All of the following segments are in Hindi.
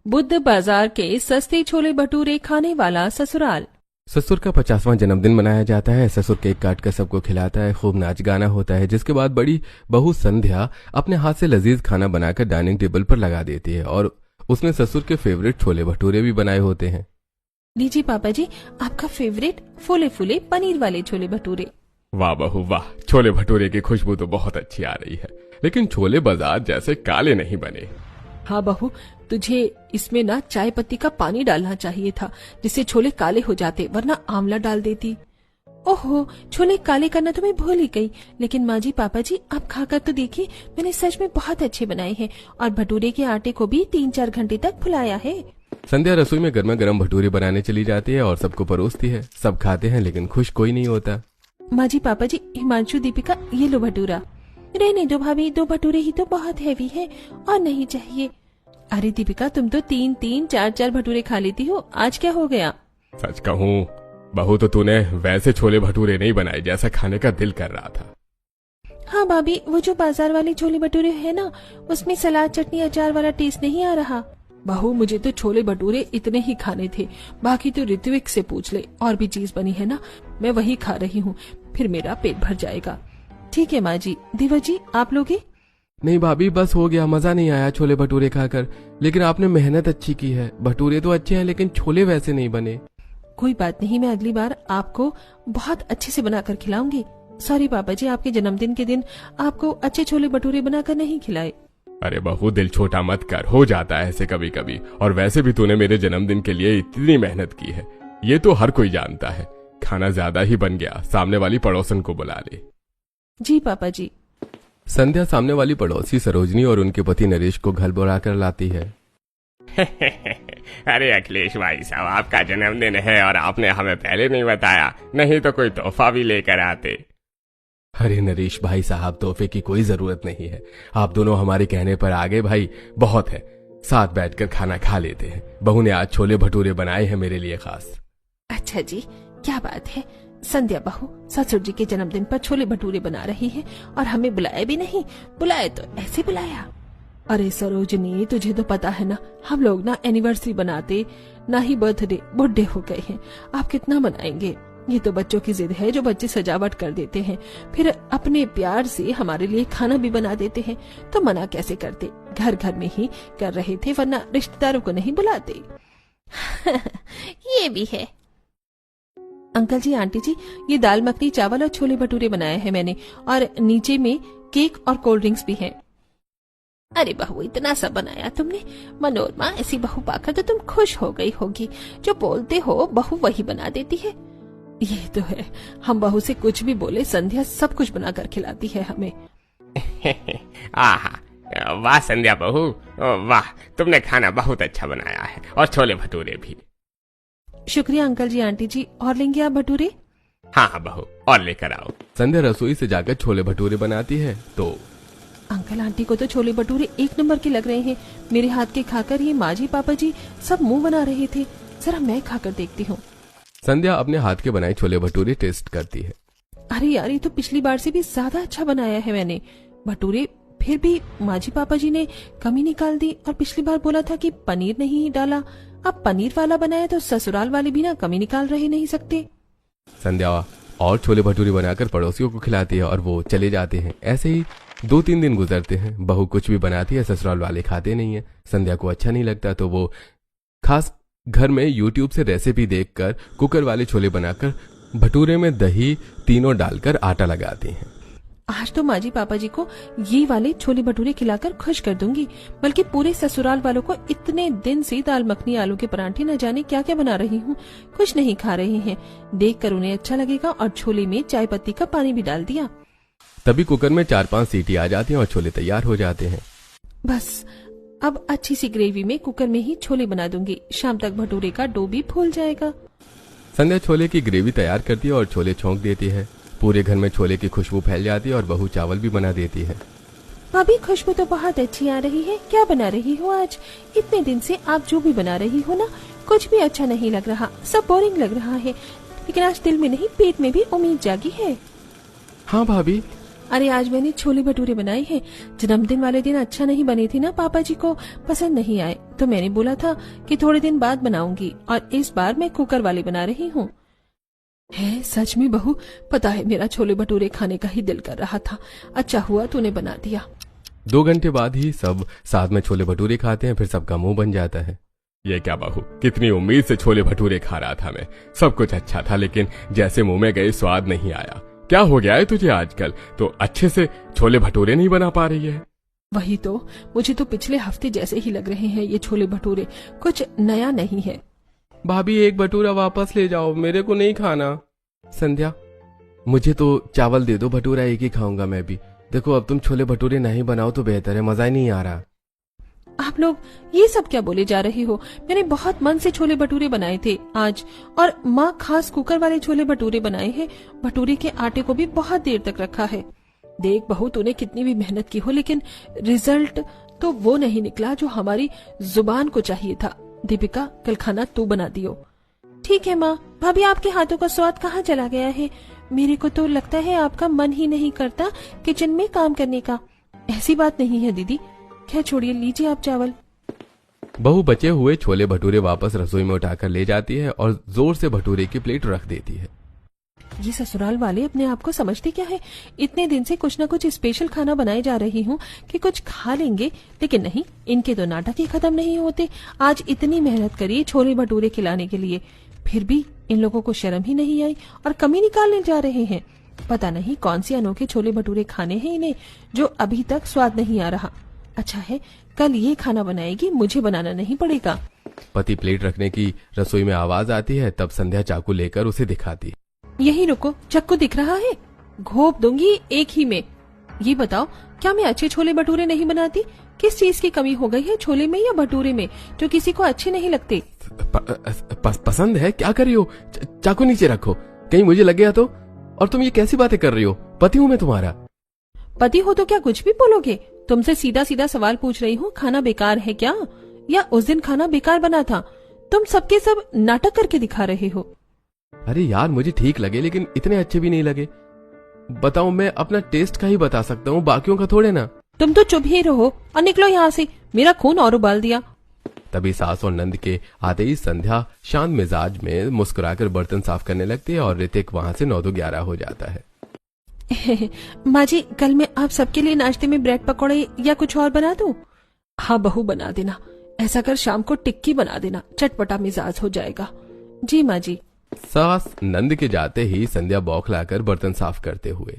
बुद्ध बाजार के सस्ते छोले भटूरे खाने वाला ससुराल। ससुर का 50वां जन्मदिन मनाया जाता है। ससुर केक काट कर सबको खिलाता है, खूब नाच गाना होता है, जिसके बाद बड़ी बहू संध्या अपने हाथ से लजीज खाना बनाकर डाइनिंग टेबल पर लगा देती है और उसने ससुर के फेवरेट छोले भटूरे भी बनाए होते हैं। लीजिए पापा जी, आपका फेवरेट फूले फूले पनीर वाले छोले भटूरे। वाह बहू वाह, छोले भटूरे की खुशबू तो बहुत अच्छी आ रही है, लेकिन छोले बाजार जैसे काले नहीं बने। हाँ बहू, तुझे इसमें ना चाय पत्ती का पानी डालना चाहिए था, जिससे छोले काले हो जाते, वरना आंवला डाल देती। ओहो, छोले काले करना तो मैं भूल ही गई। लेकिन माँ जी पापा जी, आप खाकर तो देखिए, मैंने सच में बहुत अच्छे बनाए हैं और भटूरे के आटे को भी 3-4 घंटे तक फुलाया है। संध्या रसोई में गर्मा गर्म भटूरे बनाने चली जाती है और सबको परोसती है। सब खाते हैं लेकिन खुश कोई नहीं होता। माँ जी पापा जी, हिमांशु दीपिका, ये लो भटूरा। रहने दो भाभी, 2 भटूरे ही तो बहुत हैवी है और नहीं चाहिए। अरे दीपिका, तुम तो 3-3, 4-4 भटूरे खा लेती हो, आज क्या हो गया? सच कहूँ बहू, तो तूने वैसे छोले भटूरे नहीं बनाए जैसा खाने का दिल कर रहा था। हाँ भाभी, वो जो बाजार वाले छोले भटूरे है ना, उसमें सलाद चटनी अचार वाला टेस्ट नहीं आ रहा। बहू, मुझे तो छोले भटूरे इतने ही खाने थे, बाकी तो ऋत्विक से पूछ ले, और भी चीज बनी है ना, मैं वही खा रही हूँ, फिर मेरा पेट भर जाएगा। ठीक है माँ जी। देवा जी, आप लोगे? नहीं भाभी, बस हो गया, मजा नहीं आया छोले भटूरे खाकर। लेकिन आपने मेहनत अच्छी की है, भटूरे तो अच्छे हैं लेकिन छोले वैसे नहीं बने। कोई बात नहीं, मैं अगली बार आपको बहुत अच्छे से बनाकर खिलाऊंगी। सॉरी पापा जी, आपके जन्मदिन के दिन आपको अच्छे छोले भटूरे बनाकर नहीं खिलाए। अरे बहू, दिल छोटा मत कर, हो जाता है ऐसे कभी कभी। और वैसे भी तूने मेरे जन्मदिन के लिए इतनी मेहनत की है, ये तो हर कोई जानता है। खाना ज्यादा ही बन गया, सामने वाली पड़ोसन को बुला ले। जी पापा जी। संध्या सामने वाली पड़ोसी सरोजनी और उनके पति नरेश को घर बुला कर लाती है। अरे अखिलेश भाई साहब, आपका जन्मदिन है और आपने हमें पहले नहीं बताया, नहीं तो कोई तोहफा भी लेकर आते। अरे नरेश भाई साहब, तोहफे की कोई जरूरत नहीं है, आप दोनों हमारे कहने पर आ गए भाई, बहुत है। साथ बैठकर खाना खा लेते हैं। बहू ने आज छोले भटूरे बनाए हैं मेरे लिए खास। अच्छा जी, क्या बात है। संध्या बहू ससुर जी के जन्मदिन पर छोले भटूरे बना रही है और हमें बुलाया भी नहीं। बुलाए तो ऐसे बुलाया। अरे सरोजनी, तुझे तो पता है ना, हम लोग ना एनिवर्सरी बनाते ना ही बर्थडे, बुढ़े हो गए हैं, आप कितना मनाएंगे। ये तो बच्चों की जिद है, जो बच्चे सजावट कर देते हैं, फिर अपने प्यार से हमारे लिए खाना भी बना देते हैं, तो मना कैसे करते। घर घर में ही कर रहे थे, वरना रिश्तेदारों को नहीं बुलाते। ये भी है। अंकल जी, आंटी जी, ये दाल मखनी, चावल और छोले भटूरे बनाए हैं मैंने, और नीचे में केक और कोल्ड ड्रिंक्स भी हैं। अरे बहू, इतना सब बनाया तुमने। मनोरमा, ऐसी बहू पाकर तो तुम खुश हो गई होगी। जो बोलते हो बहू वही बना देती है। ये तो है, हम बहू से कुछ भी बोले, संध्या सब कुछ बनाकर खिलाती है हमें। आहा, वाह संध्या बहू, वाह, तुमने खाना बहुत अच्छा बनाया है, और छोले भटूरे भी। शुक्रिया अंकल जी, आंटी जी। और लेंगे आप भटूरे? हाँ हाँ बहू, और लेकर आओ। संध्या रसोई से जाकर छोले भटूरे बनाती है तो अंकल आंटी को तो छोले भटूरे 1 नंबर के लग रहे हैं। मेरे हाथ के खाकर ये माँ जी पापा जी सब मुंह बना रहे थे। जरा मैं खाकर देखती हूँ। संध्या अपने हाथ के बनाए छोले भटूरे टेस्ट करती है। अरे यार, ये तो पिछली बार से भी ज्यादा अच्छा बनाया है मैंने भटूरे। फिर भी माँ जी पापा जी ने कमी निकाल दी, और पिछली बार बोला था कि पनीर नहीं डाला, अब पनीर वाला बनाया तो ससुराल वाले भी ना कमी निकाल रहे नहीं सकते। संध्या और छोले भटूरे बनाकर पड़ोसियों को खिलाती है और वो चले जाते हैं। ऐसे ही 2-3 दिन गुजरते हैं। बहू कुछ भी बनाती है, ससुराल वाले खाते नहीं है। संध्या को अच्छा नहीं लगता, तो वो खास घर में YouTube से रेसिपी देखकर कुकर वाले छोले बनाकर भटूरे में दही तीनों डालकर आटा लगाती हैं। आज तो माँ जी पापा जी को ये वाले छोले भटूरे खिलाकर खुश कर दूंगी, बल्कि पूरे ससुराल वालों को। इतने दिन से दाल मखनी, आलू के परांठे, न जाने क्या क्या बना रही हूँ, कुछ नहीं खा रहे हैं। देखकर उन्हें अच्छा लगेगा, और छोले में चाय पत्ती का पानी भी डाल दिया। तभी कुकर में 4-5 सीटी आ जाती हैं और छोले तैयार हो जाते हैं। बस अब अच्छी सी ग्रेवी में कुकर में ही छोले बना दूंगी। शाम तक भटूरे का डो भी फूल जाएगा। संध्या छोले की ग्रेवी तैयार करती है और छोले छौंक देती है। पूरे घर में छोले की खुशबू फैल जाती है और बहू चावल भी बना देती है। भाभी, खुशबू तो बहुत अच्छी आ रही है। क्या बना रही हो आज? इतने दिन से आप जो भी बना रही हो ना, कुछ भी अच्छा नहीं लग रहा, सब बोरिंग लग रहा है। लेकिन आज दिल में नहीं, पेट में भी उम्मीद जागी है। हाँ भाभी। अरे आज मैंने छोले भटूरे बनाए हैं। जन्मदिन वाले दिन अच्छा नहीं बने थे ना, पापा जी को पसंद नहीं आए, तो मैंने बोला था कि थोड़े दिन बाद बनाऊंगी, और इस बार मैं कुकर वाले बना रही हूँ। है सच में बहू, पता है मेरा छोले भटूरे खाने का ही दिल कर रहा था। अच्छा हुआ तूने बना दिया। 2 घंटे बाद ही सब साथ में छोले भटूरे खाते हैं, फिर सबका मुंह बन जाता है। ये क्या बहू, कितनी उम्मीद से छोले भटूरे खा रहा था मैं। सब कुछ अच्छा था, लेकिन जैसे मुंह में गए स्वाद नहीं आया। क्या हो गया है तुझे आजकल? तो अच्छे से छोले भटूरे नहीं बना पा रही है? वही तो, मुझे तो पिछले हफ्ते जैसे ही लग रहे हैं ये छोले भटूरे, कुछ नया नहीं है। भाभी, एक भटूरा वापस ले जाओ, मेरे को नहीं खाना। संध्या, मुझे तो चावल दे दो, भटूरा एक ही खाऊंगा मैं भी। देखो, अब तुम छोले भटूरे नहीं बनाओ तो बेहतर है, मजा ही नहीं आ रहा। आप लोग ये सब क्या बोले जा रहे हो? मैंने बहुत मन से छोले भटूरे बनाए थे आज, और माँ खास कुकर वाले छोले भटूरे बनाए हैं। भटूरे के आटे को भी बहुत देर तक रखा है। देख बहू, तूने कितनी भी मेहनत की हो, लेकिन रिजल्ट तो वो नहीं निकला जो हमारी जुबान को चाहिए था। दीपिका, कल खाना तू बना दियो। ठीक है माँ। भाभी, आपके हाथों का स्वाद कहाँ चला गया है? मेरे को तो लगता है आपका मन ही नहीं करता किचन में काम करने का। ऐसी बात नहीं है दीदी। क्या, छोड़िए, लीजिए आप चावल। बहू बचे हुए छोले भटूरे वापस रसोई में उठाकर ले जाती है और जोर से भटूरे की प्लेट रख देती है। ये ससुराल वाले अपने आप को समझते क्या है? इतने दिन से कुछ न कुछ स्पेशल खाना बनाए जा रही हूँ कि कुछ खा लेंगे, लेकिन नहीं, इनके तो नाटक ही खत्म नहीं होते। आज इतनी मेहनत करी छोले भटूरे खिलाने के लिए, फिर भी इन लोगों को शर्म ही नहीं आई और कमी निकालने जा रहे हैं। पता नहीं कौन से अनोखे छोले भटूरे खाने हैं इन्हें, जो अभी तक स्वाद नहीं आ रहा। अच्छा है, कल ये खाना बनाएगी, मुझे बनाना नहीं पड़ेगा। पति प्लेट रखने की रसोई में आवाज आती है, तब संध्या चाकू लेकर उसे दिखाती है। यही रुको, चक्कू दिख रहा है, घोप दूंगी एक ही में। ये बताओ, क्या मैं अच्छे छोले भटूरे नहीं बनाती? किस चीज की कमी हो गई है, छोले में या भटूरे में, जो किसी को अच्छे नहीं लगते? पसंद है, क्या कर रही हो? चाकू नीचे रखो, कहीं मुझे लग गया तो। और तुम ये कैसी बातें कर रही हो? पति हूँ मैं तुम्हारा। पति हो तो क्या कुछ भी बोलोगे? तुमसे सीधा सीधा सवाल पूछ रही हूँ, खाना बेकार है क्या? या उस दिन खाना बेकार बना था? तुम सबके सब नाटक करके दिखा रहे हो। अरे यार, मुझे ठीक लगे, लेकिन इतने अच्छे भी नहीं लगे। बताओ, मैं अपना टेस्ट का ही बता सकता हूँ, बाकियों का थोड़े ना। तुम तो चुप ही रहो और निकलो यहाँ से, मेरा खून और उबाल दिया। तभी सास और नंद के आते ही संध्या शांत मिजाज में मुस्कुराकर बर्तन साफ करने लगती है और ऋतिक वहाँ से 9-11 हो जाता है। माँ जी, कल मैं आप सबके लिए नाश्ते में ब्रेड पकौड़े या कुछ और बना दूं? हाँ बहू, बना देना। ऐसा कर शाम को टिक्की बना देना, चटपटा मिजाज हो जाएगा। जी माँ जी। सास नंद के जाते ही संध्या बौखलाकर बर्तन साफ करते हुए,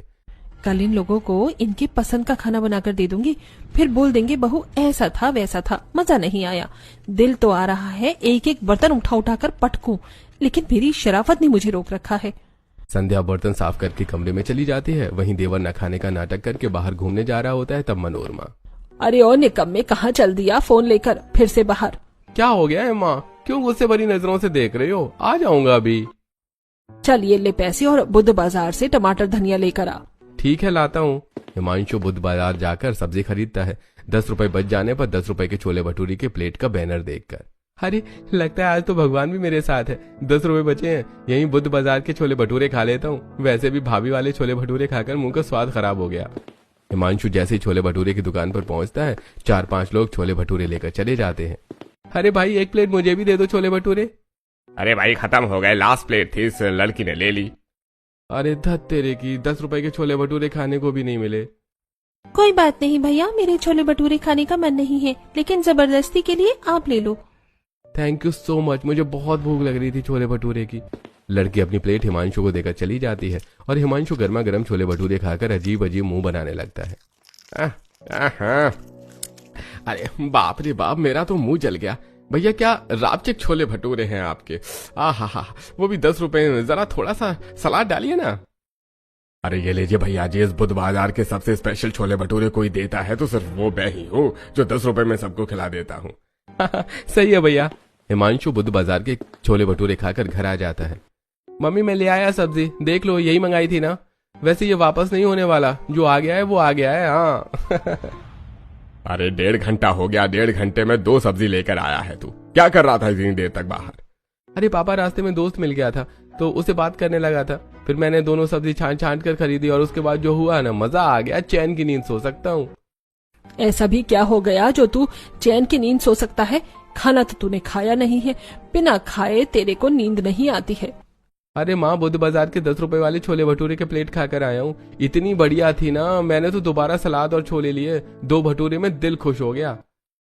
कल इन लोगों को इनके पसंद का खाना बनाकर दे दूंगी, फिर बोल देंगे बहू ऐसा था वैसा था, मजा नहीं आया। दिल तो आ रहा है एक एक बर्तन उठा उठा कर पटकूं, लेकिन मेरी शराफत ने मुझे रोक रखा है। संध्या बर्तन साफ करके कमरे में चली जाती है। वहीं देवर न खाने का नाटक करके बाहर घूमने जा रहा होता है। तब मनोरमा, अरे ओ निकम्मे, कहाँ चल दिया फोन लेकर फिर से बाहर? क्या हो गया है माँ, क्यों गुस्से भरी नजरों से देख रही हो? आ जाऊंगा अभी। चल ये ले पैसे और बुध बाजार से टमाटर धनिया लेकर आ। ठीक है, लाता हूँ। हिमांशु बुध बाजार जाकर सब्जी खरीदता है। 10 रुपए बच जाने पर 10 रुपए के छोले भटूरे के प्लेट का बैनर देखकर, अरे लगता है आज तो भगवान भी मेरे साथ है। 10 रुपए बचे हैं, यहीं बुध बाजार के छोले भटूरे खा लेता हूँ। वैसे भी भाभी वाले छोले भटूरे खाकर मुंह का स्वाद खराब हो गया। हिमांशु जैसे ही छोले भटूरे की दुकान पर पहुंचता है, 4-5 लोग छोले भटूरे लेकर चले जाते हैं। अरे भाई, एक प्लेट मुझे भी दे दो छोले भटूरे। अरे भाई, खत्म हो गए, लास्ट प्लेट थी, इस लड़की ने ले ली। अरे धत तेरे की, 10 रुपए के छोले भटूरे खाने को भी नहीं मिले। कोई बात नहीं भैया, मेरे छोले भटूरे खाने का मन नहीं है, लेकिन जबरदस्ती के लिए आप ले लो। थैंक यू सो मच, मुझे बहुत भूख लग रही थी छोले भटूरे की। लड़की अपनी प्लेट हिमांशु को देकर चली जाती है और हिमांशु गर्मा गर्म छोले भटूरे खाकर अजीब अजीब मुंह बनाने लगता है। अरे बाप रे बाप, मेरा तो मुंह जल गया। भैया, क्या रापचिक छोले भटूरे हैं आपके? आहा, वो भी 10 रुपए में। जरा थोड़ा सा सलाद डालिए ना। अरे ये लीजिए भैया जी, इस बुध बाजार के सबसे स्पेशल छोले भटूरे कोई देता है तो सिर्फ वो मैं ही हूँ जो 10 रुपए में सबको खिला देता हूँ। सही है भैया। हिमांशु बुध बाजार के छोले भटूरे खाकर घर आ जाता है। मम्मी, मैं ले आया सब्जी, देख लो, यही मंगाई थी ना। वैसे ये वापस नहीं होने वाला, जो आ गया है वो आ गया है। हाँ। अरे 1.5 घंटा हो गया, 1.5 घंटे में 2 सब्जी लेकर आया है तू। क्या कर रहा था इतनी देर तक बाहर? अरे पापा, रास्ते में दोस्त मिल गया था तो उससे बात करने लगा था। फिर मैंने दोनों सब्जी छांट कर खरीदी और उसके बाद जो हुआ ना, मजा आ गया, चैन की नींद सो सकता हूँ। ऐसा भी क्या हो गया जो तू चैन की नींद सो सकता है? खाना तो तूने खाया नहीं है, बिना खाए तेरे को नींद नहीं आती है। अरे माँ, बुद्ध बाजार के 10 रुपए वाले छोले भटूरे के प्लेट खाकर आया हूँ। इतनी बढ़िया थी ना, मैंने तो दोबारा सलाद और छोले लिए। 2 भटूरे में दिल खुश हो गया।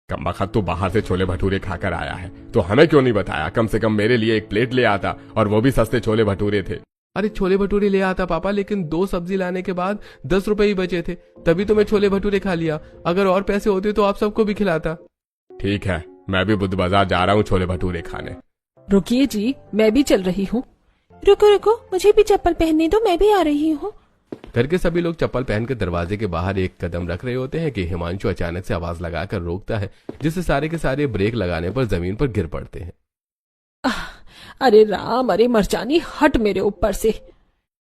कमबख्त तू बाहर से छोले भटूरे खाकर आया है तो हमें क्यों नहीं बताया? कम से कम मेरे लिए एक प्लेट ले आता, और वो भी सस्ते छोले भटूरे थे। अरे छोले भटूरे ले आता पापा, लेकिन 2 सब्जी लाने के बाद 10 रुपए ही बचे थे, तभी तो मैं छोले भटूरे खा लिया। अगर और पैसे होते तो आप सबको भी खिलाता। ठीक है, मैं भी बुद्ध बाजार जा रहा हूँ छोले भटूरे खाने। रुकिए जी, मैं भी चल रही हूँ। रुको रुको, मुझे भी चप्पल पहनने दो, मैं भी आ रही हूँ। घर के सभी लोग चप्पल पहनकर दरवाजे के बाहर एक कदम रख रहे होते हैं कि हिमांशु अचानक से आवाज लगाकर रोकता है, जिससे सारे के सारे ब्रेक लगाने पर जमीन पर गिर पड़ते हैं। अरे राम, अरे मरजानी, हट मेरे ऊपर से।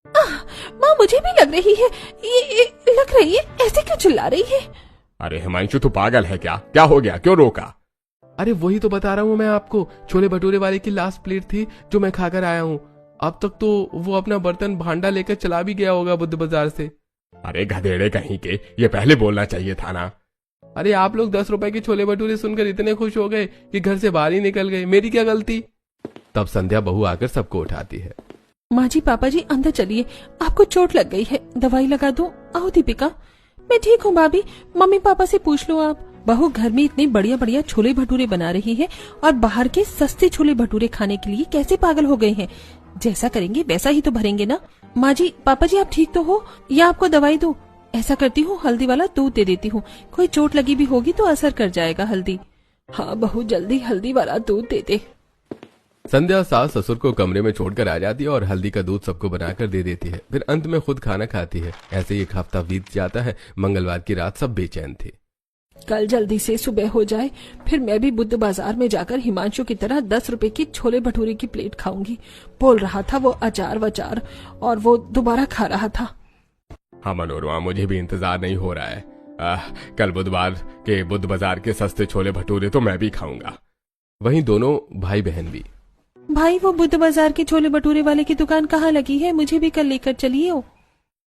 माँ, मुझे भी लग रही है, ये लग रही है, ऐसे क्यों चिल्ला रही है? अरे हिमांशु, तू पागल है क्या? क्या हो गया, क्यों रोका? अरे वही तो बता रहा हूँ मैं आपको, छोले भटूरे वाले की लास्ट प्लेट थी जो मैं खाकर आया हूँ। अब तक तो वो अपना बर्तन भांडा लेकर चला भी गया होगा बुद्ध बाजार से। अरे गधेड़े कहीं के, ये पहले बोलना चाहिए था ना। अरे आप लोग 10 रुपए के छोले भटूरे सुनकर इतने खुश हो गए कि घर से बाहर ही निकल गए। मेरी क्या गलती? तब संध्या बहू आकर सबको उठाती है। माँ जी, पापा जी, अंदर चलिए, आपको चोट लग गई है, दवाई लगा दूं? आओ दीपिका। मैं ठीक हूँ भाभी, मम्मी पापा से पूछ लो आप। बहू घर में इतने बढ़िया बढ़िया छोले भटूरे बना रही है और बाहर के सस्ते छोले भटूरे खाने के लिए कैसे पागल हो गए हैं। जैसा करेंगे वैसा ही तो भरेंगे ना। माँ जी, पापा जी, आप ठीक तो हो या आपको दवाई दो? ऐसा करती हूँ, हल्दी वाला दूध दे देती हूँ, कोई चोट लगी भी होगी तो असर कर जाएगा हल्दी। हाँ बहू, जल्दी हल्दी वाला दूध दे दे। संध्या सास ससुर को कमरे में छोड़कर आ जाती है और हल्दी का दूध सबको बनाकर दे देती है। फिर अंत में खुद खाना खाती है। ऐसे ही एक हफ्ता बीत जाता है। मंगलवार की रात सब बेचैन थे। कल जल्दी से सुबह हो जाए, फिर मैं भी बुद्ध बाजार में जाकर हिमांशु की तरह 10 रुपए की छोले भटूरे की प्लेट खाऊंगी। बोल रहा था वो अचार वचार, और वो दोबारा खा रहा था। हाँ मनोरमा, मुझे भी इंतजार नहीं हो रहा है। कल बुधवार के बुद्ध बाजार के सस्ते छोले भटूरे तो मैं भी खाऊंगा। वहीं दोनों भाई बहन भी। भाई, वो बुद्ध बाजार के छोले भटूरे वाले की दुकान कहाँ लगी है? मुझे भी कल लेकर चलिए हो।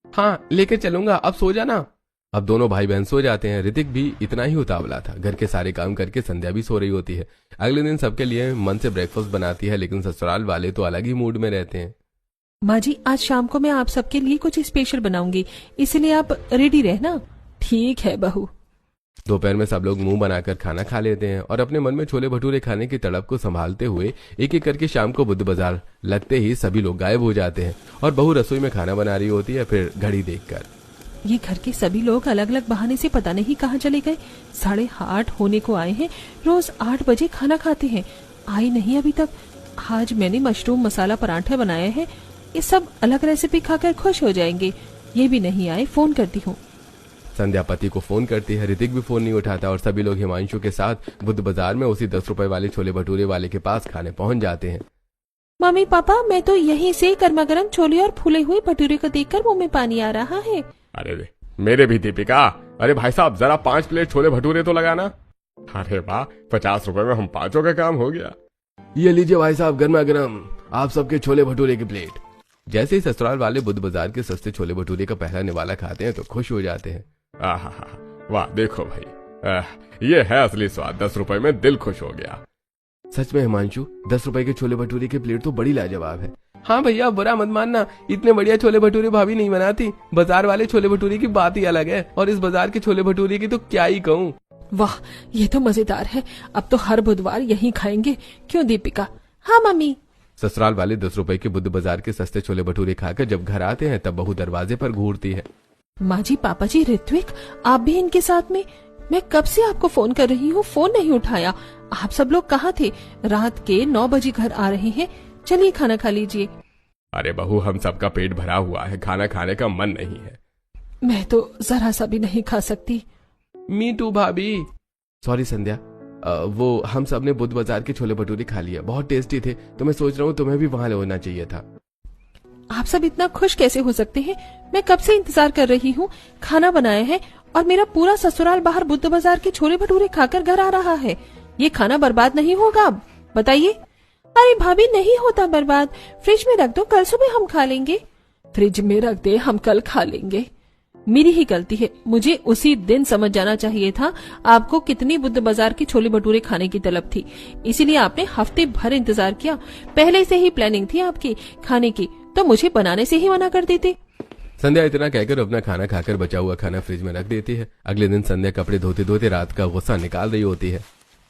हाँ, लेकर चलूंगा, अब सो जाना। अब दोनों भाई बहन सो जाते हैं। ऋतिक भी इतना ही उतावला था। घर के सारे काम करके संध्या भी सो रही होती है। अगले दिन सबके लिए मन से ब्रेकफास्ट बनाती है, लेकिन ससुराल वाले तो अलग ही मूड में रहते हैं। माँ जी, आज शाम को मैं आप सबके लिए कुछ स्पेशल बनाऊंगी, इसलिए आप रेडी रहना। ठीक है बहू। दोपहर में सब लोग मुंह बनाकर खाना खा लेते हैं और अपने मन में छोले भटूरे खाने की तड़प को संभालते हुए एक एक करके शाम को बुद्ध बाजार लगते ही सभी लोग गायब हो जाते हैं और बहू रसोई में खाना बना रही होती है। फिर घड़ी देखकर ये घर के सभी लोग अलग अलग बहाने से पता नहीं कहाँ चले गए। 8:30 होने को आए हैं। रोज 8 बजे खाना खाते हैं, आए नहीं अभी तक। आज मैंने मशरूम मसाला पराठा बनाए हैं, ये सब अलग रेसिपी खाकर खुश हो जाएंगे। ये भी नहीं आए, फोन करती हूँ। संध्या पति को फोन करती है। ऋतिक भी फोन नहीं उठाता और सभी लोग हिमांशु के साथ बुद्ध बाजार में उसी 10 रुपए वाले छोले भटूरे वाले के पास खाने पहुंच जाते हैं। मम्मी पापा, मैं तो यहीं से गर्मा गर्म छोले और फूले हुए भटूरे को देखकर मुंह में पानी आ रहा है। अरे मेरे भी दीपिका। अरे भाई साहब, जरा 5 प्लेट छोले भटूरे तो लगाना। अरे वाह, 50 रुपए में हम 5 का काम हो गया। ये लीजिए भाई साहब, गर्मा गर्म आप सबके छोले भटूरे की प्लेट। जैसे ही ससुराल वाले बुद्ध बाजार के सस्ते छोले भटूरे का पहला निवाला खाते हैं तो खुश हो जाते हैं। वाह, देखो भाई, ये है असली स्वाद। 10 रुपए में दिल खुश हो गया। सच में हिमांशु, 10 रुपए के छोले भटूरे की प्लेट तो बड़ी लाजवाब है। हाँ भैया, बुरा मत मानना, इतने बढ़िया छोले भटूरे भाभी नहीं बनाती। बाजार वाले छोले भटूरे की बात ही अलग है, और इस बाजार के छोले भटूरे की तो क्या ही कहूँ। वाह, ये तो मजेदार है। अब तो हर बुधवार यहीं खाएंगे, क्यों दीपिका? हाँ मम्मी। ससुराल वाले 10 रुपए के बुद्ध बाजार के सस्ते छोले भटूरे खाकर जब घर आते हैं तब बहू दरवाजे पर घूरती है। माँ जी, पापा जी, ऋत्विक, आप भी इनके साथ में? मैं कब से आपको फोन कर रही हूँ, फोन नहीं उठाया। आप सब लोग कहाँ थे? रात के 9 बजे घर आ रहे हैं, चलिए खाना खा लीजिए। अरे बहू, हम सबका पेट भरा हुआ है, खाना खाने का मन नहीं है। मैं तो जरा सा भी नहीं खा सकती। मी टू भाभी। सॉरी संध्या, वो हम सब ने बुद्ध बाजार के छोले भटूरे खा लिया, बहुत टेस्टी थे, तो मैं सोच रहा हूँ तुम्हें भी वहाँ होना चाहिए था। आप सब इतना खुश कैसे हो सकते हैं? मैं कब से इंतजार कर रही हूँ, खाना बनाया है और मेरा पूरा ससुराल बाहर बुद्ध बाजार के छोले भटूरे खाकर घर आ रहा है। ये खाना बर्बाद नहीं होगा अब, बताइए? अरे भाभी, नहीं होता बर्बाद, फ्रिज में रख दो, कल सुबह हम खा लेंगे। फ्रिज में रख दे, हम कल खा लेंगे। मेरी ही गलती है, मुझे उसी दिन समझ जाना चाहिए था आपको कितनी बुद्ध बाजार के छोले भटूरे खाने की तलब थी, इसीलिए आपने हफ्ते भर इंतजार किया। पहले से ही प्लानिंग थी आपकी खाने की, तो मुझे बनाने से ही मना कर देते। संध्या इतना कहकर अपना खाना खाकर बचा हुआ खाना फ्रिज में रख देती है। अगले दिन संध्या कपड़े धोते धोते रात का गुस्सा निकाल रही होती है।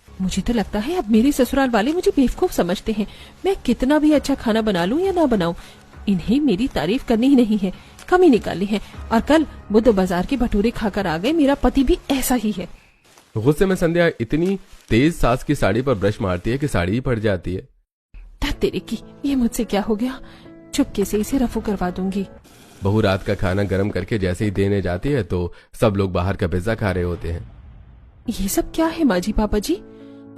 मुझे तो लगता है अब मेरे ससुराल वाले मुझे बेवकूफ समझते हैं। मैं कितना भी अच्छा खाना बना लूं या ना बनाऊं, इन्हें मेरी तारीफ करनी ही नहीं है, कमी निकाली है। और कल बुद्ध बाजार के भटूरे खाकर आ गए, मेरा पति भी ऐसा ही है। गुस्से में संध्या इतनी तेज सास की साड़ी पर ब्रश मारती है कि साड़ी ही फट जाती है। तेरे की, ये मुझसे क्या हो गया, चुपके से इसे रफू करवा दूंगी। बहू रात का खाना गर्म करके जैसे ही देने जाती है तो सब लोग बाहर का पिज्जा खा रहे होते हैं। ये सब क्या है माँ जी पापा जी?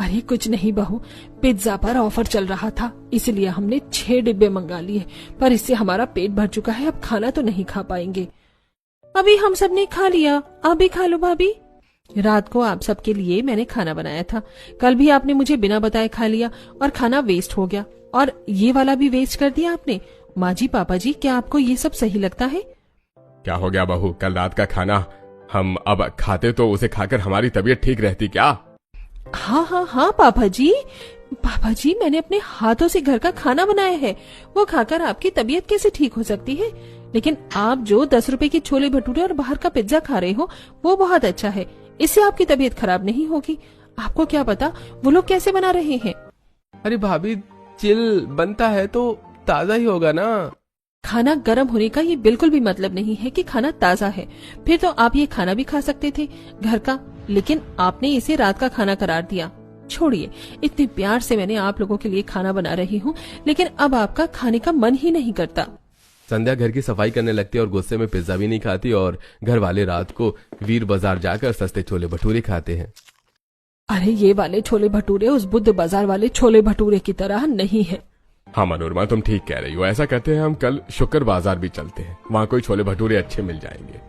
अरे कुछ नहीं बहू, पिज्जा पर ऑफर चल रहा था इसलिए हमने 6 डिब्बे मंगा लिए, पर इससे हमारा पेट भर चुका है, अब खाना तो नहीं खा पाएंगे। अभी हम सब ने खा लिया, आप भी खा लो भाभी। रात को आप सबके लिए मैंने खाना बनाया था, कल भी आपने मुझे बिना बताए खा लिया और खाना वेस्ट हो गया, और ये वाला भी वेस्ट कर दिया आपने। माँ जी पापा जी, क्या आपको ये सब सही लगता है? क्या हो गया बहू, कल रात का खाना हम अब खाते तो उसे खाकर हमारी तबीयत ठीक रहती क्या? हाँ हाँ हाँ पापा जी, मैंने अपने हाथों से घर का खाना बनाया है, वो खाकर आपकी तबीयत कैसे ठीक हो सकती है? लेकिन आप जो 10 रुपए की छोले भटूरे और बाहर का पिज्जा खा रहे हो वो बहुत अच्छा है, इससे आपकी तबीयत खराब नहीं होगी। आपको क्या पता वो लोग कैसे बना रहे हैं। अरे भाभी, चिल बनता है तो ताजा ही होगा ना। खाना गर्म होने का ये बिल्कुल भी मतलब नहीं है कि खाना ताजा है, फिर तो आप ये खाना भी खा सकते थे घर का, लेकिन आपने इसे रात का खाना करार दिया। छोड़िए, इतने प्यार से मैंने आप लोगों के लिए खाना बना रही हूँ, लेकिन अब आपका खाने का मन ही नहीं करता। संध्या घर की सफाई करने लगती है और गुस्से में पिज्जा भी नहीं खाती, और घर वाले रात को वीर बाजार जाकर सस्ते छोले भटूरे खाते हैं। अरे ये वाले छोले भटूरे उस बुद्ध बाजार वाले छोले भटूरे की तरह नहीं है। हाँ मनोरमा, तुम ठीक कह रही हो। ऐसा कहते हैं हम कल शुक्र बाजार भी चलते हैं, वहाँ कोई छोले भटूरे अच्छे मिल जाएंगे।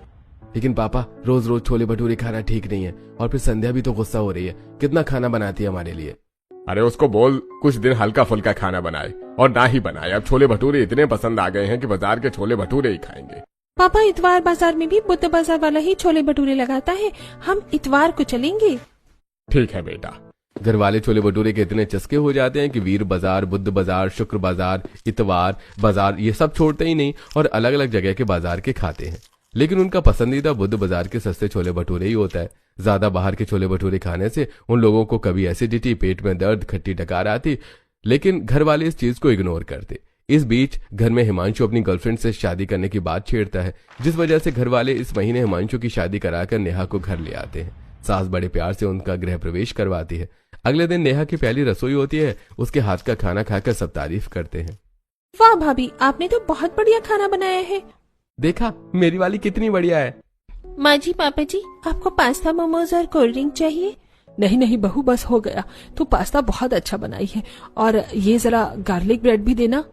लेकिन पापा, रोज रोज छोले भटूरे खाना ठीक नहीं है, और फिर संध्या भी तो गुस्सा हो रही है, कितना खाना बनाती है हमारे लिए। अरे उसको बोल कुछ दिन हल्का फुल्का खाना बनाए, और ना ही बनाए। अब छोले भटूरे इतने पसंद आ गए हैं कि बाजार के छोले भटूरे ही खाएंगे। पापा, इतवार बाजार में भी बुद्ध बाजार वाला ही छोले भटूरे लगाता है, हम इतवार को चलेंगे। ठीक है बेटा। घर वाले छोले भटूरे के इतने चस्के हो जाते हैं कि वीर बाजार, बुद्ध बाजार, शुक्र बाजार, इतवार बाजार ये सब छोड़ते ही नहीं और अलग अलग जगह के बाजार के खाते हैं। लेकिन उनका पसंदीदा बुद्ध बाजार के सस्ते छोले भटूरे ही होता है। ज्यादा बाहर के छोले भटूरे खाने से उन लोगों को कभी एसिडिटी, पेट में दर्द, खट्टी डकार आती, लेकिन घर वाले इस चीज को इग्नोर करते। इस बीच घर में हिमांशु अपनी गर्लफ्रेंड से शादी करने की बात छेड़ता है, जिस वजह से घर वाले इस महीने हिमांशु की शादी कराकर नेहा को घर ले आते हैं। सास बड़े प्यार से उनका गृह प्रवेश करवाती है। अगले दिन नेहा की पहली रसोई होती है, उसके हाथ का खाना खाकर सब तारीफ करते हैं। वाह भाभी, आपने तो बहुत बढ़िया खाना बनाया है। देखा मेरी वाली कितनी बढ़िया है। माँ जी पापा जी, आपको पास्ता, मोमोज और कोल्ड ड्रिंक चाहिए? नहीं नहीं बहू, बस हो गया, तू पास्ता बहुत अच्छा बनाई है, और ये जरा गार्लिक ब्रेड भी देना।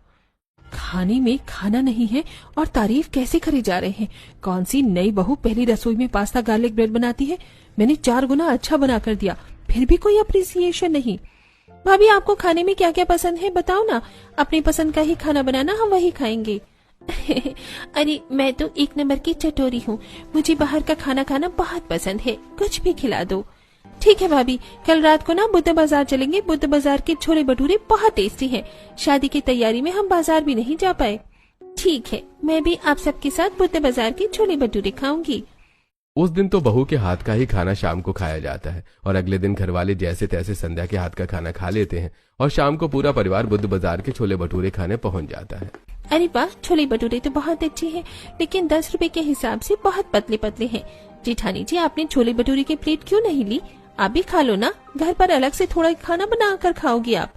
खाने में खाना नहीं है और तारीफ कैसे करे जा रहे हैं। कौन सी नई बहू पहली रसोई में पास्ता गार्लिक ब्रेड बनाती है? मैंने 4 गुना अच्छा बना कर दिया, फिर भी कोई अप्रिसिएशन नहीं। भाभी, आपको खाने में क्या क्या पसंद है बताओ ना, अपनी पसंद का ही खाना बनाना, हम वही खाएंगे। अरे मैं तो 1 नंबर की चटोरी हूँ, मुझे बाहर का खाना खाना बहुत पसंद है, कुछ भी खिला दो। ठीक है भाभी, कल रात को ना बुद्ध बाजार चलेंगे, बुद्ध बाजार के छोले भटूरे बहुत टेस्टी हैं। शादी की तैयारी में हम बाजार भी नहीं जा पाए। ठीक है, मैं भी आप सबके साथ बुद्ध बाजार के छोले भटूरे खाऊंगी। उस दिन तो बहू के हाथ का ही खाना शाम को खाया जाता है, और अगले दिन घर वाले जैसे तैसे संध्या के हाथ का खाना खा लेते हैं, और शाम को पूरा परिवार बुद्ध बाजार के छोले भटूरे खाने पहुंच जाता है। अरे वाह, छोले भटूरे तो बहुत अच्छे हैं, लेकिन 10 रुपए के हिसाब से बहुत पतले पतले हैं। जेठानी जी, आपने छोले भटूरे की प्लेट क्यों नहीं ली? आप भी खा लो ना, घर पर अलग से थोड़ा खाना बना कर खाओगी आप।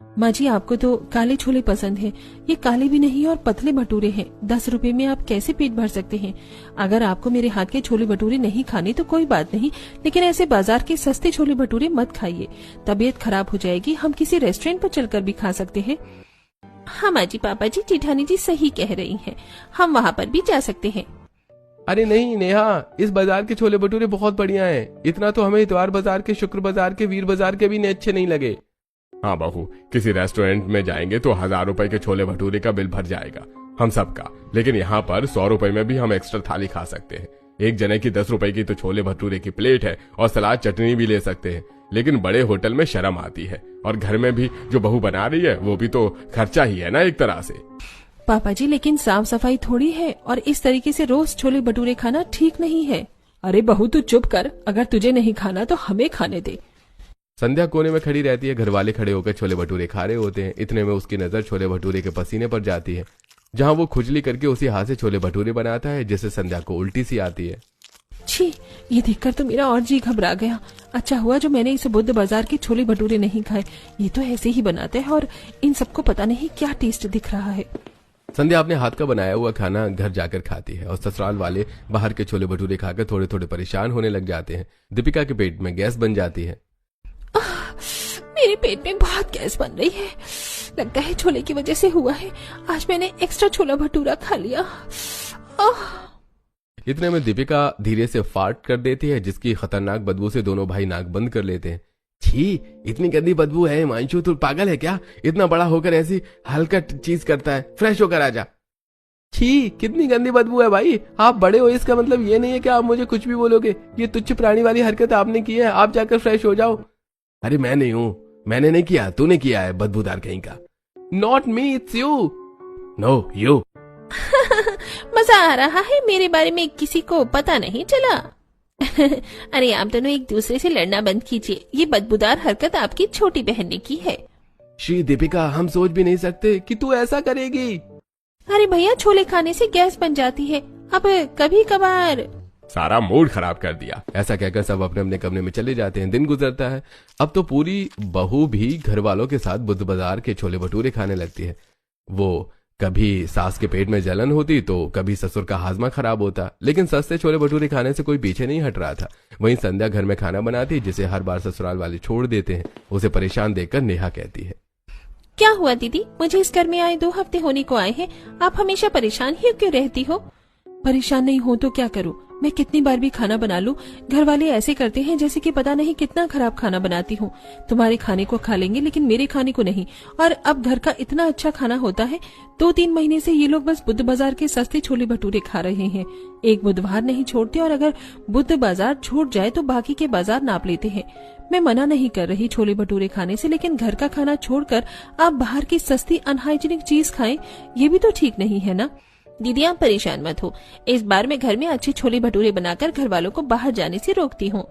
माँ जी, आपको तो काले छोले पसंद है, ये काले भी नहीं और पतले भटूरे हैं। 10 रुपए में आप कैसे पेट भर सकते हैं? अगर आपको मेरे हाथ के छोले भटूरे नहीं खाने तो कोई बात नहीं, लेकिन ऐसे बाजार के सस्ते छोले भटूरे मत खाइए, तबीयत खराब हो जाएगी। हम किसी रेस्टोरेंट पर चलकर भी खा सकते हैं। हाँ माँ जी पापा जी, जेठानी जी सही कह रही हैं, हम वहाँ पर भी जा सकते हैं। अरे नहीं नेहा, इस बाजार के छोले भटूरे बहुत बढ़िया हैं। इतना तो हमें इतवार बाजार के, शुक्र बाजार के, वीर बाजार के भी अच्छे नहीं लगे। हाँ बहू, किसी रेस्टोरेंट में जाएंगे तो 1000 रुपए के छोले भटूरे का बिल भर जाएगा, हम सबका। लेकिन यहाँ पर 100 रुपए में भी हम एक्स्ट्रा थाली खा सकते हैं। एक जने की 10 रुपए की तो छोले भटूरे की प्लेट है और सलाद चटनी भी ले सकते हैं। लेकिन बड़े होटल में शर्म आती है, और घर में भी जो बहू बना रही है वो भी तो खर्चा ही है ना एक तरह से। पापा जी, लेकिन साफ सफाई थोड़ी है, और इस तरीके से रोज छोले भटूरे खाना ठीक नहीं है। अरे बहू तू चुप कर, अगर तुझे नहीं खाना तो हमें खाने दे। संध्या कोने में खड़ी रहती है। घर वाले खड़े होकर छोले भटूरे खा रहे होते हैं। इतने में उसकी नजर छोले भटूरे के पसीने पर जाती है, जहां वो खुजली करके उसी हाथ से छोले भटूरे बनाता है, जिससे संध्या को उल्टी सी आती है। छी, ये देखकर तो मेरा और जी घबरा गया। अच्छा हुआ जो मैंने इस बुद्ध बाजार के छोले भटूरे नहीं खाए। ये तो ऐसे ही बनाते हैं और इन सबको पता नहीं क्या टेस्ट दिख रहा है। संध्या अपने हाथ का बनाया हुआ खाना घर जाकर खाती है, और ससुराल वाले बाहर के छोले भटूरे खाकर थोड़े थोड़े परेशान होने लग जाते हैं। दीपिका के पेट में गैस बन जाती है। मेरे पेट में बहुत गैस बन रही है, लगता है छोले की वजह से हुआ है। आज मैंने एक्स्ट्रा छोला भटूरा खा लिया। इतने में दीपिका धीरे से फार्ट कर देती है, जिसकी खतरनाक बदबू से दोनों भाई नाक बंद कर लेते हैं। छी, इतनी गंदी बदबू है। हिमांशु तू पागल है क्या? इतना बड़ा होकर ऐसी हल्का चीज करता है। फ्रेश होकर आजा। छी, कितनी गंदी बदबू है भाई। आप बड़े हो, इसका मतलब ये नहीं है कि आप मुझे कुछ भी बोलोगे। ये तुच्छ प्राणी वाली हरकत आपने की है, आप जाकर फ्रेश हो जाओ। अरे मैं नहीं हूं, मैंने नहीं किया, तूने किया है, बदबूदार कहीं का। Not me, it's you. No, you. मजा आ रहा है, मेरे बारे में किसी को पता नहीं चला। अरे आप दोनों एक दूसरे से लड़ना बंद कीजिए। ये बदबूदार हरकत आपकी छोटी बहन ने की है। श्री दीपिका, हम सोच भी नहीं सकते कि तू ऐसा करेगी। अरे भैया, छोले खाने से गैस बन जाती है, अब कभी कभार। सारा मूड खराब कर दिया। ऐसा कहकर सब अपने अपने कमरे में चले जाते हैं। दिन गुजरता है। अब तो पूरी बहू भी घर वालों के साथ बुद्ध बाजार के छोले भटूरे खाने लगती है। वो कभी सास के पेट में जलन होती तो कभी ससुर का हाजमा खराब होता, लेकिन सस्ते छोले भटूरे खाने से कोई पीछे नहीं हट रहा था। वहीं संध्या घर में खाना बनाती, जिसे हर बार ससुराल वाले छोड़ देते हैं। उसे परेशान देखकर नेहा कहती है, क्या हुआ दीदी, मुझे इस घर में आए 2 हफ्ते होने को आए हैं, आप हमेशा परेशान ही क्यों रहती हो? परेशान नहीं हो तो क्या करूं? मैं कितनी बार भी खाना बना लूं, घर वाले ऐसे करते हैं जैसे कि पता नहीं कितना खराब खाना बनाती हूँ। तुम्हारे खाने को खा लेंगे लेकिन मेरे खाने को नहीं। और अब घर का इतना अच्छा खाना होता है। 2-3 महीने से ये लोग बस बुद्ध बाजार के सस्ते छोले भटूरे खा रहे हैं। एक बुधवार नहीं छोड़ते, और अगर बुद्ध बाजार छूट जाए तो बाकी के बाजार नाप लेते हैं। मैं मना नहीं कर रही छोले भटूरे खाने से, लेकिन घर का खाना छोड़कर आप बाहर की सस्ती अनहाइजीनिक चीज खाएं, ये भी तो ठीक नहीं है ना। दीदी आप परेशान मत हो, इस बार मैं घर में अच्छे छोले भटूरे बनाकर घर वालों को बाहर जाने से रोकती हूँ।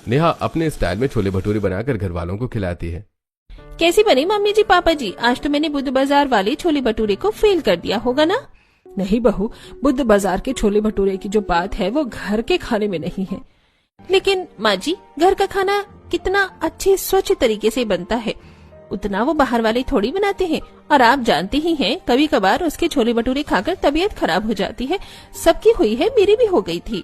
नेहा अपने स्टाइल में छोले भटूरे बनाकर घर वालों को खिलाती है। कैसी बनी मम्मी जी, पापा जी? आज तो मैंने बुद्ध बाजार वाले छोले भटूरे को फेल कर दिया होगा ना? नहीं बहू, बुद्ध बाजार के छोले भटूरे की जो बात है वो घर के खाने में नहीं है। लेकिन माँ जी, घर का खाना कितना अच्छे स्वच्छ तरीके से बनता है, उतना वो बाहर वाले थोड़ी बनाते हैं। और आप जानते ही हैं, कभी कभार उसके छोले भटूरे खाकर तबीयत खराब हो जाती है। सबकी हुई है, मेरी भी हो गई थी।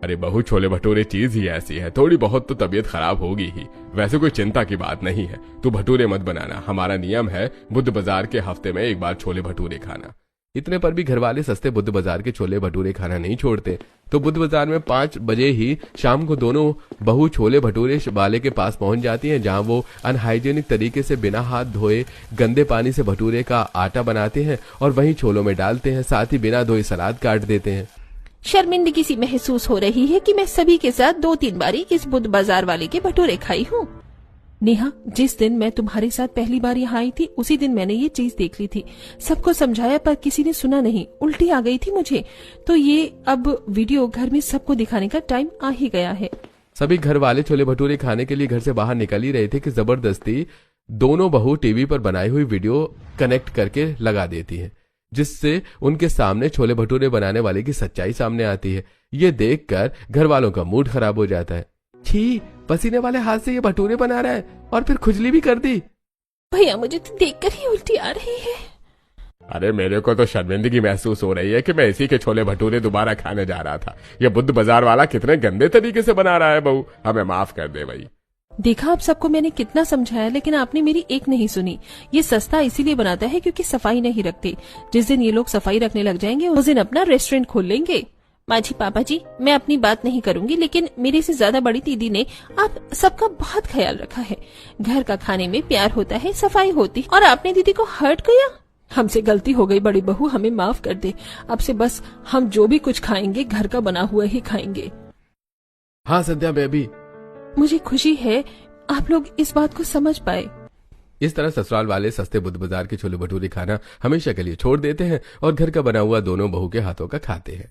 अरे बहू, छोले भटूरे चीज ही ऐसी है, थोड़ी बहुत तो तबीयत खराब होगी ही। वैसे कोई चिंता की बात नहीं है। तू भटूरे मत बनाना, हमारा नियम है बुद्ध बाजार के हफ्ते में एक बार छोले भटूरे खाना। इतने पर भी घर वाले सस्ते बुद्ध बाजार के छोले भटूरे खाना नहीं छोड़ते। तो बुद्ध बाजार में 5 बजे ही शाम को दोनों बहू छोले भटूरे वाले के पास पहुंच जाती हैं, जहां वो अनहाइजीनिक तरीके से बिना हाथ धोए गंदे पानी से भटूरे का आटा बनाते हैं और वहीं छोलों में डालते हैं। साथ ही बिना धोए सलाद काट देते हैं। शर्मिंदगी सी महसूस हो रही है कि मैं सभी के साथ 2-3 बारी इस बुद्ध बाजार वाले के भटूरे खाई हूँ। नेहा, जिस दिन मैं तुम्हारे साथ पहली बार यहाँ आई थी उसी दिन मैंने ये चीज देख ली थी। सबको समझाया पर किसी ने सुना नहीं, उल्टी आ गई थी मुझे। तो ये अब वीडियो घर में सबको दिखाने का टाइम आ ही गया है। सभी घर वाले छोले भटूरे खाने के लिए घर से बाहर निकल ही रहे थे कि जबरदस्ती दोनों बहू टीवी पर बनाई हुई वीडियो कनेक्ट करके लगा देती है, जिससे उनके सामने छोले भटूरे बनाने वाले की सच्चाई सामने आती है। ये देखकर घर वालों का मूड खराब हो जाता है। छी, पसीने वाले हाथ से ये भटूरे बना रहा है और फिर खुजली भी कर दी। भैया, मुझे तो देखकर ही उल्टी आ रही है। अरे मेरे को तो शर्मिंदगी महसूस हो रही है कि मैं इसी के छोले भटूरे दोबारा खाने जा रहा था। ये बुद्ध बाजार वाला कितने गंदे तरीके से बना रहा है। बहू, हमें माफ कर दे भाई। देखा आप सबको मैंने कितना समझाया, लेकिन आपने मेरी एक नहीं सुनी। ये सस्ता इसीलिए बनाता है क्योंकि सफाई नहीं रखते। जिस दिन ये लोग सफाई रखने लग जाएंगे उस दिन अपना रेस्टोरेंट खोल लेंगे। माँ जी, पापा जी, मैं अपनी बात नहीं करूंगी, लेकिन मेरे से ज्यादा बड़ी दीदी ने आप सबका बहुत ख्याल रखा है। घर का खाने में प्यार होता है, सफाई होती, और आपने दीदी को हर्ट किया। हमसे गलती हो गई बड़ी बहू, हमें माफ कर दे। अब से बस हम जो भी कुछ खाएंगे घर का बना हुआ ही खाएंगे। हाँ संध्या बेबी। मुझे खुशी है आप लोग इस बात को समझ पाए। इस तरह ससुराल वाले सस्ते बुद्ध बाजार के छोले भटूरे खाना हमेशा के लिए छोड़ देते हैं और घर का बना हुआ दोनों बहू के हाथों का खाते हैं।